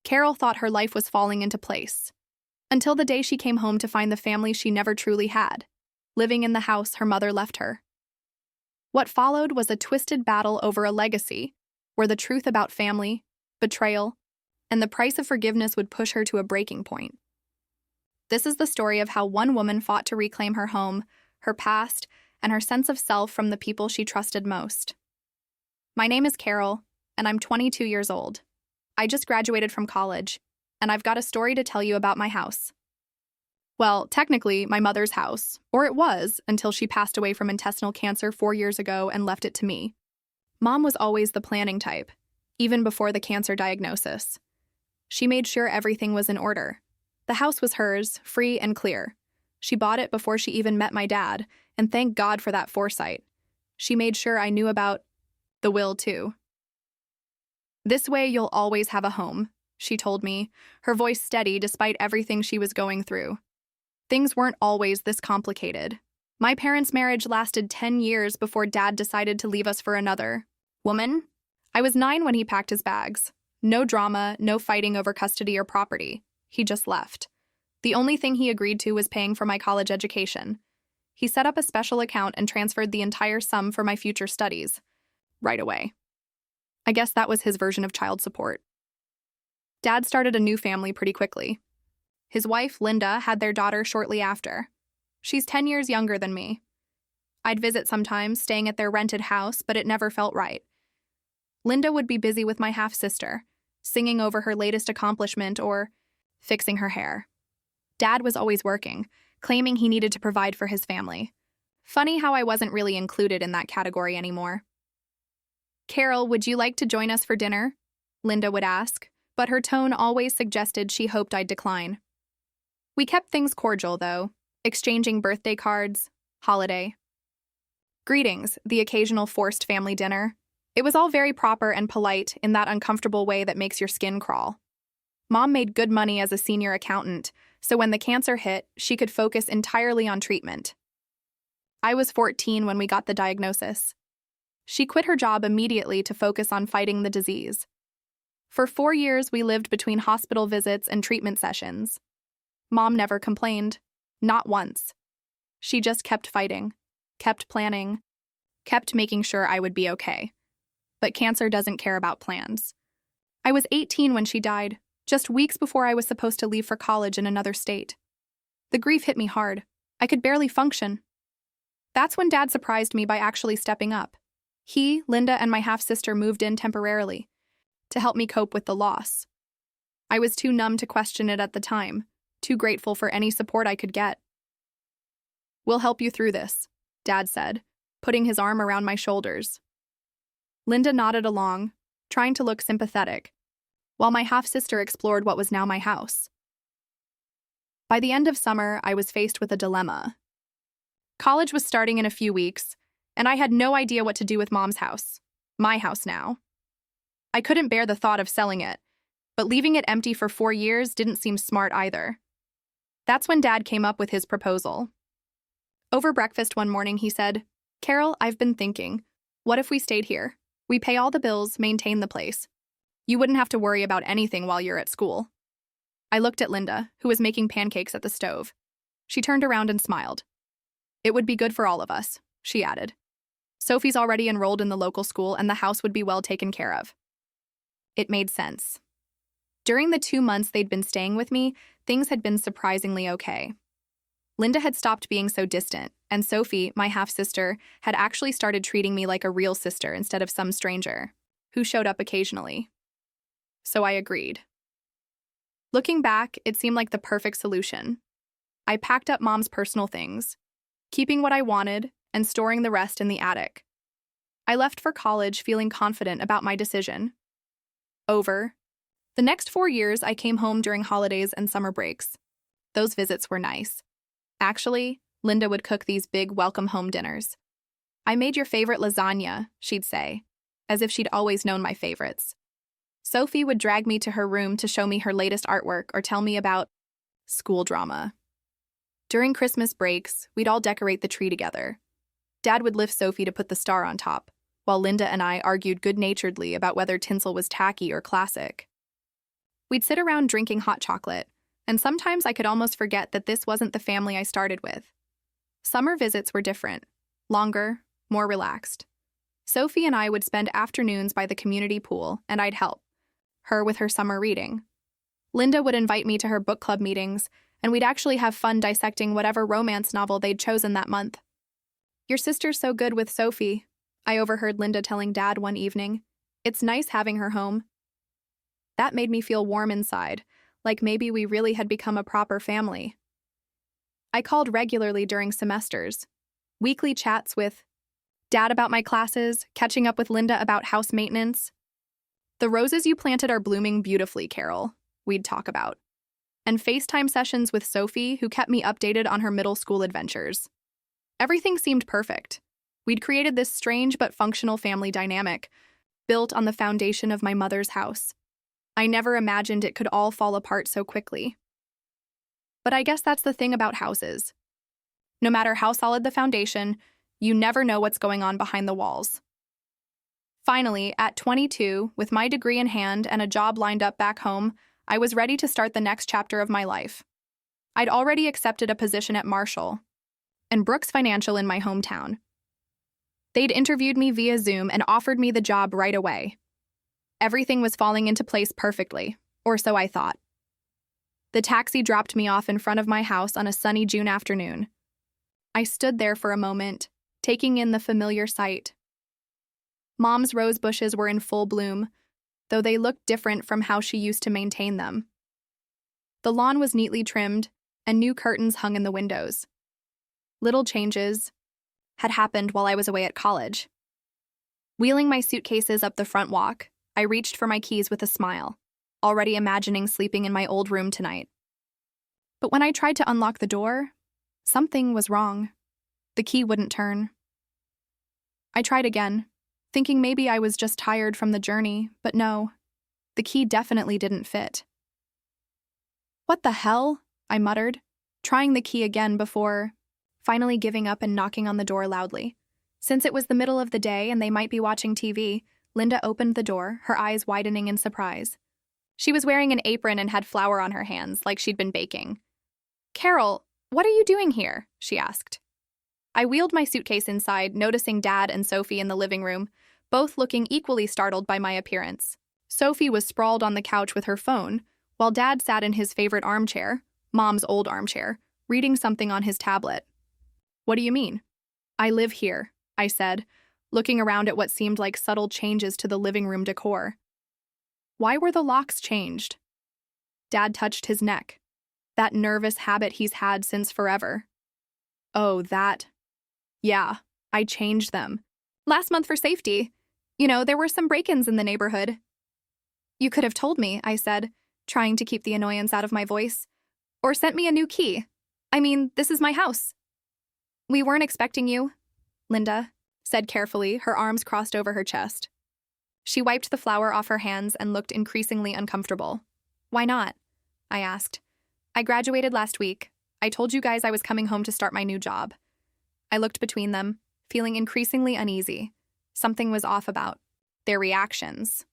Carol thought her life was falling into place. Until the day she came home to find the family she never truly had, living in the house her mother left her. What followed was a twisted battle over a legacy, where the truth about family, betrayal, and the price of forgiveness would push her to a breaking point. This is the story of how one woman fought to reclaim her home, her past, and her sense of self from the people she trusted most. My name is Carol, and I'm 22 years old. I just graduated from college, and I've got a story to tell you about my house. Well, technically, my mother's house, or it was until she passed away from intestinal cancer 4 years ago and left it to me. Mom was always the planning type, even before the cancer diagnosis. She made sure everything was in order. The house was hers, free and clear. She bought it before she even met my dad, and thank God for that foresight. She made sure I knew about the will, too. "This way you'll always have a home," she told me, her voice steady despite everything she was going through. Things weren't always this complicated. My parents' marriage lasted 10 years before Dad decided to leave us for another woman. I was 9 when he packed his bags. No drama, no fighting over custody or property. He just left. The only thing he agreed to was paying for my college education. He set up a special account and transferred the entire sum for my future studies. Right away. I guess that was his version of child support. Dad started a new family pretty quickly. His wife, Linda, had their daughter shortly after. She's 10 years younger than me. I'd visit sometimes, staying at their rented house, but it never felt right. Linda would be busy with my half-sister, singing over her latest accomplishment or fixing her hair. Dad was always working, claiming he needed to provide for his family. Funny how I wasn't really included in that category anymore. "Carol, would you like to join us for dinner?" Linda would ask, but her tone always suggested she hoped I'd decline. We kept things cordial, though, exchanging birthday cards, holiday greetings, the occasional forced family dinner. It was all very proper and polite in that uncomfortable way that makes your skin crawl. Mom made good money as a senior accountant, so when the cancer hit, she could focus entirely on treatment. I was 14 when we got the diagnosis. She quit her job immediately to focus on fighting the disease. For 4 years, we lived between hospital visits and treatment sessions. Mom never complained, not once. She just kept fighting, kept planning, kept making sure I would be okay. But cancer doesn't care about plans. I was 18 when she died, just weeks before I was supposed to leave for college in another state. The grief hit me hard. I could barely function. That's when Dad surprised me by actually stepping up. He, Linda, and my half-sister moved in temporarily to help me cope with the loss. I was too numb to question it at the time, too grateful for any support I could get. "We'll help you through this," Dad said, putting his arm around my shoulders. Linda nodded along, trying to look sympathetic, while my half-sister explored what was now my house. By the end of summer, I was faced with a dilemma. College was starting in a few weeks, and I had no idea what to do with Mom's house, my house now. I couldn't bear the thought of selling it, but leaving it empty for 4 years didn't seem smart either. That's when Dad came up with his proposal. Over breakfast one morning, he said, "Carol, I've been thinking, what if we stayed here? We pay all the bills, maintain the place. You wouldn't have to worry about anything while you're at school." I looked at Linda, who was making pancakes at the stove. She turned around and smiled. "It would be good for all of us," she added. "Sophie's already enrolled in the local school, and the house would be well taken care of." It made sense. During the 2 months they'd been staying with me, things had been surprisingly okay. Linda had stopped being so distant, and Sophie, my half-sister, had actually started treating me like a real sister instead of some stranger, who showed up occasionally. So I agreed. Looking back, it seemed like the perfect solution. I packed up Mom's personal things, keeping what I wanted and storing the rest in the attic. I left for college feeling confident about my decision. The next 4 years, I came home during holidays and summer breaks. Those visits were nice. Actually, Linda would cook these big welcome home dinners. "I made your favorite lasagna," she'd say, as if she'd always known my favorites. Sophie would drag me to her room to show me her latest artwork or tell me about school drama. During Christmas breaks, we'd all decorate the tree together. Dad would lift Sophie to put the star on top, while Linda and I argued good-naturedly about whether tinsel was tacky or classic. We'd sit around drinking hot chocolate, and sometimes I could almost forget that this wasn't the family I started with. Summer visits were different, longer, more relaxed. Sophie and I would spend afternoons by the community pool, and I'd help her with her summer reading. Linda would invite me to her book club meetings, and we'd actually have fun dissecting whatever romance novel they'd chosen that month. "Your sister's so good with Sophie," I overheard Linda telling Dad one evening. "It's nice having her home." That made me feel warm inside, like maybe we really had become a proper family. I called regularly during semesters. Weekly chats with Dad about my classes, catching up with Linda about house maintenance. "The roses you planted are blooming beautifully, Carol," we'd talk about. And FaceTime sessions with Sophie, who kept me updated on her middle school adventures. Everything seemed perfect. We'd created this strange but functional family dynamic, built on the foundation of my mother's house. I never imagined it could all fall apart so quickly. But I guess that's the thing about houses. No matter how solid the foundation, you never know what's going on behind the walls. Finally, at 22, with my degree in hand and a job lined up back home, I was ready to start the next chapter of my life. I'd already accepted a position at Marshall and Brooks Financial in my hometown. They'd interviewed me via Zoom and offered me the job right away. Everything was falling into place perfectly, or so I thought. The taxi dropped me off in front of my house on a sunny June afternoon. I stood there for a moment, taking in the familiar sight. Mom's rose bushes were in full bloom, though they looked different from how she used to maintain them. The lawn was neatly trimmed, and new curtains hung in the windows. Little changes had happened while I was away at college. Wheeling my suitcases up the front walk, I reached for my keys with a smile, already imagining sleeping in my old room tonight. But when I tried to unlock the door, something was wrong. The key wouldn't turn. I tried again, thinking maybe I was just tired from the journey, but no, the key definitely didn't fit. "What the hell?" I muttered, trying the key again before finally giving up and knocking on the door loudly. Since it was the middle of the day and they might be watching TV, Linda opened the door, her eyes widening in surprise. She was wearing an apron and had flour on her hands, like she'd been baking. "Carol, what are you doing here?" she asked. I wheeled my suitcase inside, noticing Dad and Sophie in the living room, both looking equally startled by my appearance. Sophie was sprawled on the couch with her phone, while Dad sat in his favorite armchair, Mom's old armchair, reading something on his tablet. "What do you mean?" "I live here," I said, looking around at what seemed like subtle changes to the living room decor. "Why were the locks changed?" Dad touched his neck. "That nervous habit he's had since forever." "Oh, that. Yeah, I changed them. Last month for safety. You know, there were some break-ins in the neighborhood." "You could have told me," I said, trying to keep the annoyance out of my voice. "Or sent me a new key. I mean, this is my house." "We weren't expecting you," Linda said carefully, her arms crossed over her chest. She wiped the flour off her hands and looked increasingly uncomfortable. "Why not?" I asked. "I graduated last week. I told you guys I was coming home to start my new job." I looked between them, feeling increasingly uneasy. Something was off about their reactions.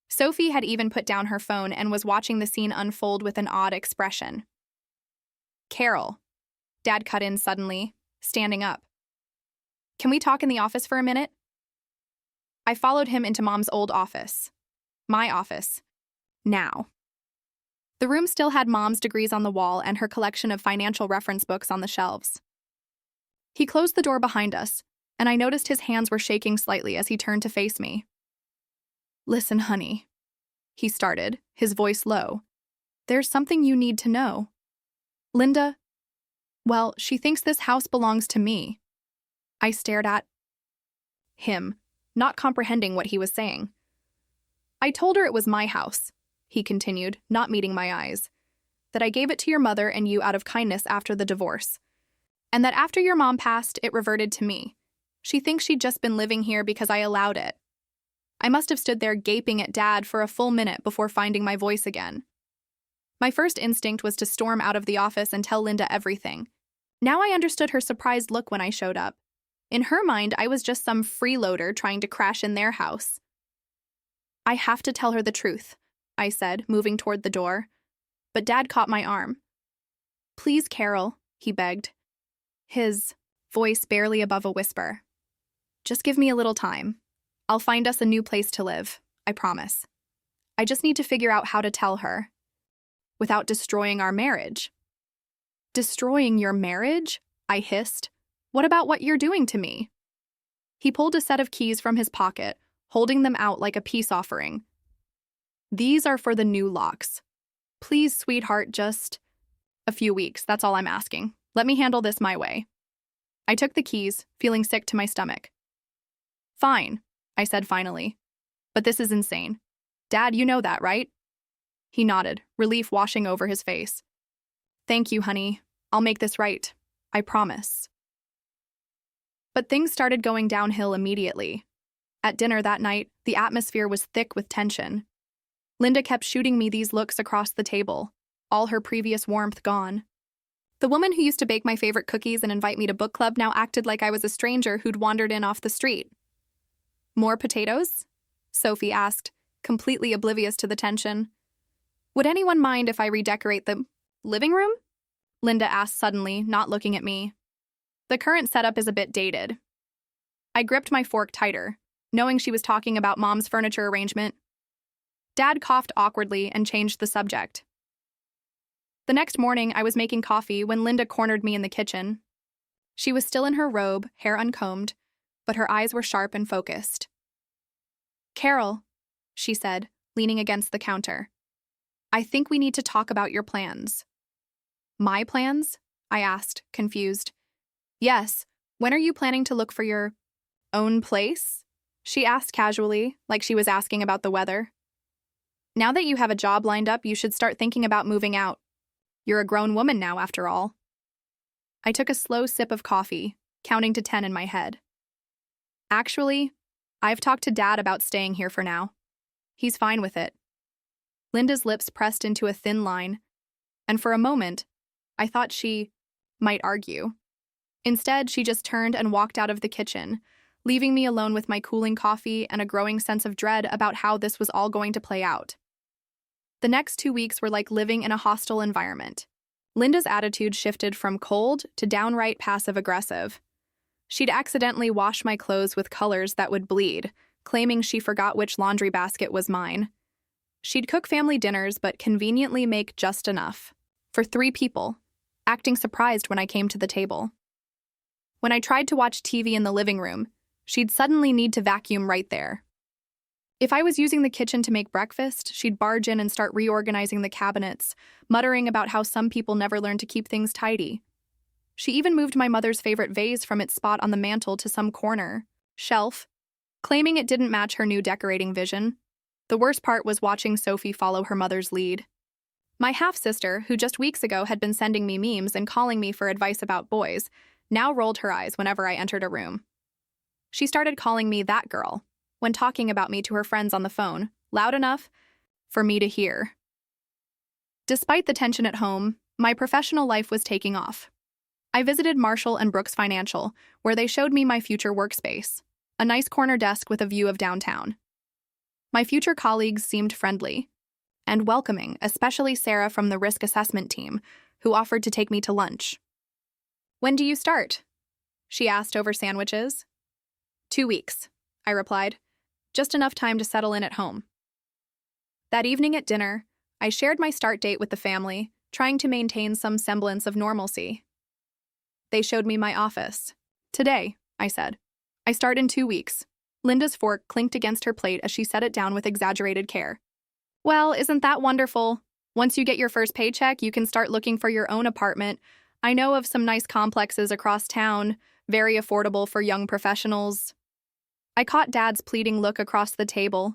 Sophie had even put down her phone and was watching the scene unfold with an odd expression. "Carol," Dad cut in suddenly, standing up. "Can we talk in the office for a minute?" I followed him into Mom's old office. My office. Now. The room still had Mom's degrees on the wall and her collection of financial reference books on the shelves. He closed the door behind us, and I noticed his hands were shaking slightly as he turned to face me. "Listen, honey," he started, his voice low. "There's something you need to know. Linda, well, she thinks this house belongs to me." I stared at him, not comprehending what he was saying. "I told her it was my house," he continued, not meeting my eyes, "that I gave it to your mother and you out of kindness after the divorce, and that after your mom passed, it reverted to me. She thinks she'd just been living here because I allowed it." I must have stood there gaping at Dad for a full minute before finding my voice again. My first instinct was to storm out of the office and tell Linda everything. Now I understood her surprised look when I showed up. In her mind, I was just some freeloader trying to crash in their house. "I have to tell her the truth," I said, moving toward the door. But Dad caught my arm. Please, Carol, he begged, his voice barely above a whisper. Just give me a little time. I'll find us a new place to live, I promise. I just need to figure out how to tell her without destroying our marriage. Destroying your marriage? I hissed. What about what you're doing to me? He pulled a set of keys from his pocket, holding them out like a peace offering. These are for the new locks. Please, sweetheart, just a few weeks, that's all I'm asking. Let me handle this my way. I took the keys, feeling sick to my stomach. Fine, I said finally. But this is insane. Dad, you know that, right? He nodded, relief washing over his face. Thank you, honey. I'll make this right. I promise. But things started going downhill immediately. At dinner that night, the atmosphere was thick with tension. Linda kept shooting me these looks across the table, all her previous warmth gone. The woman who used to bake my favorite cookies and invite me to book club now acted like I was a stranger who'd wandered in off the street. More potatoes? Sophie asked, completely oblivious to the tension. Would anyone mind if I redecorate the living room? Linda asked suddenly, not looking at me. The current setup is a bit dated. I gripped my fork tighter, knowing she was talking about Mom's furniture arrangement. Dad coughed awkwardly and changed the subject. The next morning, I was making coffee when Linda cornered me in the kitchen. She was still in her robe, hair uncombed, but her eyes were sharp and focused. Carol, she said, leaning against the counter. I think we need to talk about your plans. My plans? I asked, confused. Yes, when are you planning to look for your own place? She asked casually, like she was asking about the weather. Now that you have a job lined up, you should start thinking about moving out. You're a grown woman now, after all. I took a slow sip of coffee, counting to 10 in my head. Actually, I've talked to Dad about staying here for now. He's fine with it. Linda's lips pressed into a thin line, and for a moment, I thought she might argue. Instead, she just turned and walked out of the kitchen, leaving me alone with my cooling coffee and a growing sense of dread about how this was all going to play out. The next 2 weeks were like living in a hostile environment. Linda's attitude shifted from cold to downright passive-aggressive. She'd accidentally wash my clothes with colors that would bleed, claiming she forgot which laundry basket was mine. She'd cook family dinners but conveniently make just enough, for 3 people, acting surprised when I came to the table. When I tried to watch TV in the living room, she'd suddenly need to vacuum right there. If I was using the kitchen to make breakfast, she'd barge in and start reorganizing the cabinets, muttering about how some people never learn to keep things tidy. She even moved my mother's favorite vase from its spot on the mantel to some corner shelf, claiming it didn't match her new decorating vision. The worst part was watching Sophie follow her mother's lead. My half-sister, who just weeks ago had been sending me memes and calling me for advice about boys, now rolled her eyes whenever I entered a room. She started calling me that girl when talking about me to her friends on the phone, loud enough for me to hear. Despite the tension at home, my professional life was taking off. I visited Marshall and Brooks Financial, where they showed me my future workspace, a nice corner desk with a view of downtown. My future colleagues seemed friendly and welcoming, especially Sarah from the risk assessment team, who offered to take me to lunch. When do you start? She asked over sandwiches. 2 weeks, I replied. Just enough time to settle in at home. That evening at dinner, I shared my start date with the family, trying to maintain some semblance of normalcy. They showed me my office. Today, I said. I start in 2 weeks. Linda's fork clinked against her plate as she set it down with exaggerated care. Well, isn't that wonderful? Once you get your first paycheck, you can start looking for your own apartment. I know of some nice complexes across town, very affordable for young professionals. I caught Dad's pleading look across the table.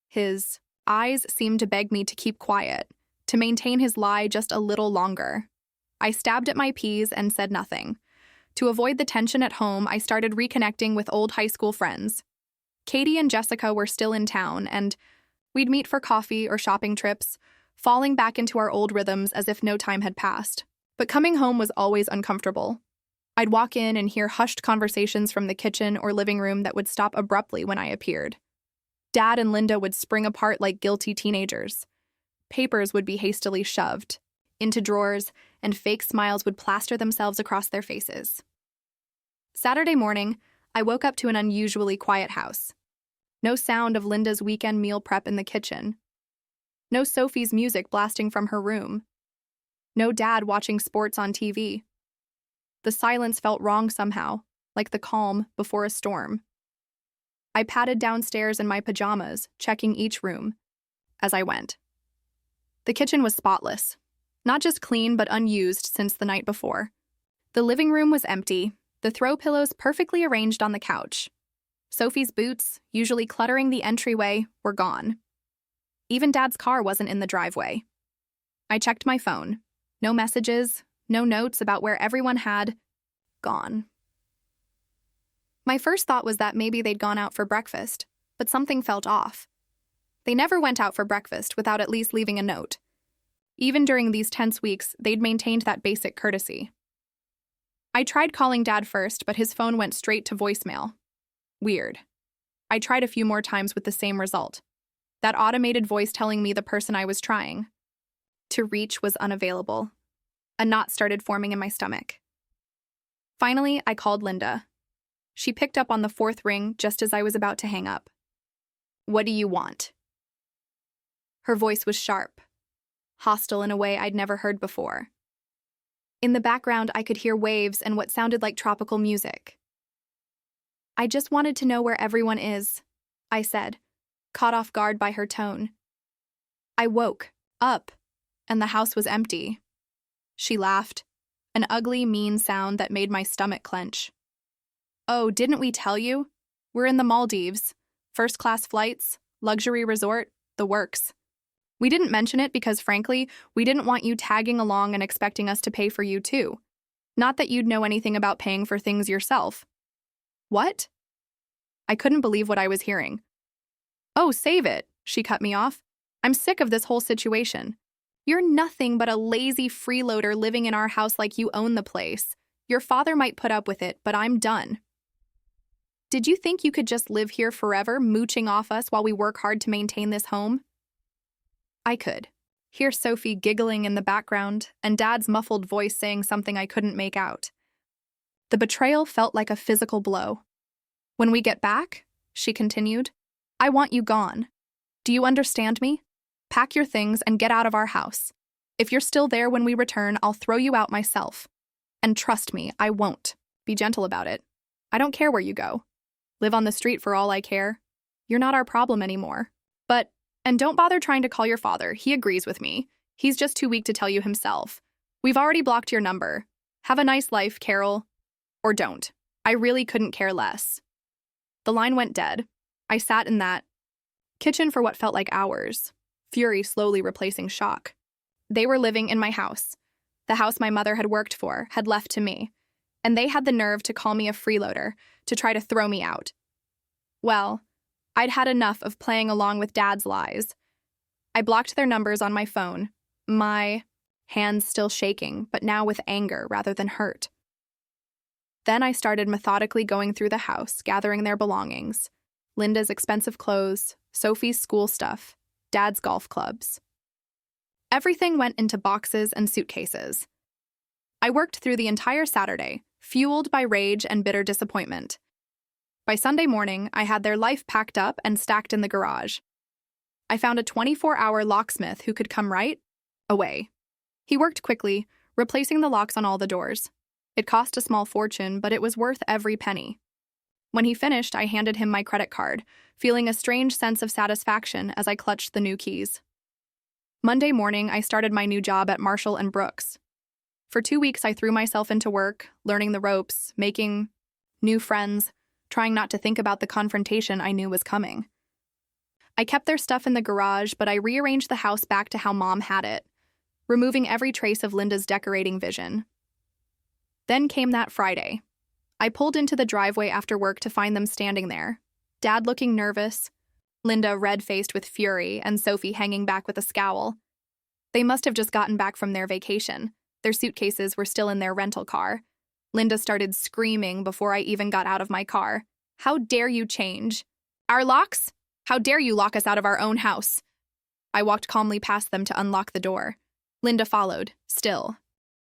His eyes seemed to beg me to keep quiet, to maintain his lie just a little longer. I stabbed at my peas and said nothing. To avoid the tension at home, I started reconnecting with old high school friends. Katie and Jessica were still in town, and we'd meet for coffee or shopping trips, falling back into our old rhythms as if no time had passed. But coming home was always uncomfortable. I'd walk in and hear hushed conversations from the kitchen or living room that would stop abruptly when I appeared. Dad and Linda would spring apart like guilty teenagers. Papers would be hastily shoved into drawers, and fake smiles would plaster themselves across their faces. Saturday morning, I woke up to an unusually quiet house. No sound of Linda's weekend meal prep in the kitchen. No Sophie's music blasting from her room. No Dad watching sports on TV. The silence felt wrong somehow, like the calm before a storm. I padded downstairs in my pajamas, checking each room as I went. The kitchen was spotless. Not just clean, but unused since the night before. The living room was empty, the throw pillows perfectly arranged on the couch. Sophie's boots, usually cluttering the entryway, were gone. Even Dad's car wasn't in the driveway. I checked my phone. No messages, no notes about where everyone had gone. My first thought was that maybe they'd gone out for breakfast, but something felt off. They never went out for breakfast without at least leaving a note. Even during these tense weeks, they'd maintained that basic courtesy. I tried calling Dad first, but his phone went straight to voicemail. Weird. I tried a few more times with the same result. That automated voice telling me the person I was trying to reach was unavailable. A knot started forming in my stomach. Finally, I called Linda. She picked up on the fourth ring just as I was about to hang up. "What do you want?" Her voice was sharp, hostile in a way I'd never heard before. In the background, I could hear waves and what sounded like tropical music. "I just wanted to know where everyone is," I said, caught off guard by her tone. I woke up, and the house was empty. She laughed, an ugly, mean sound that made my stomach clench. "Oh, didn't we tell you? We're in the Maldives. First-class flights, luxury resort, the works. We didn't mention it because, frankly, we didn't want you tagging along and expecting us to pay for you, too. Not that you'd know anything about paying for things yourself." "What?" I couldn't believe what I was hearing. "Oh, save it," she cut me off. "I'm sick of this whole situation. You're nothing but a lazy freeloader living in our house like you own the place. Your father might put up with it, but I'm done. Did you think you could just live here forever, mooching off us while we work hard to maintain this home?" I could hear Sophie giggling in the background and Dad's muffled voice saying something I couldn't make out. The betrayal felt like a physical blow. "When we get back," she continued, "I want you gone. Do you understand me? Pack your things and get out of our house. If you're still there when we return, I'll throw you out myself. And trust me, I won't. Be gentle about it. I don't care where you go. Live on the street for all I care. You're not our problem anymore. And don't bother trying to call your father. He agrees with me. He's just too weak to tell you himself. We've already blocked your number. Have a nice life, Carol. Or don't. I really couldn't care less." The line went dead. I sat in that kitchen for what felt like hours, fury slowly replacing shock. They were living in my house. The house my mother had worked for, had left to me. And they had the nerve to call me a freeloader, to try to throw me out. Well, I'd had enough of playing along with Dad's lies. I blocked their numbers on my phone, my hands still shaking, but now with anger rather than hurt. Then I started methodically going through the house, gathering their belongings. Linda's expensive clothes, Sophie's school stuff, Dad's golf clubs. Everything went into boxes and suitcases. I worked through the entire Saturday, fueled by rage and bitter disappointment. By Sunday morning, I had their life packed up and stacked in the garage. I found a 24-hour locksmith who could come right away. He worked quickly, replacing the locks on all the doors. It cost a small fortune, but it was worth every penny. When he finished, I handed him my credit card, feeling a strange sense of satisfaction as I clutched the new keys. Monday morning, I started my new job at Marshall & Brooks. For 2 weeks, I threw myself into work, learning the ropes, making new friends, trying not to think about the confrontation I knew was coming. I kept their stuff in the garage, but I rearranged the house back to how Mom had it, removing every trace of Linda's decorating vision. Then came that Friday. I pulled into the driveway after work to find them standing there, Dad looking nervous, Linda red-faced with fury, and Sophie hanging back with a scowl. They must have just gotten back from their vacation. Their suitcases were still in their rental car. Linda started screaming before I even got out of my car. "How dare you change? Our locks? How dare you lock us out of our own house?" I walked calmly past them to unlock the door. Linda followed, still,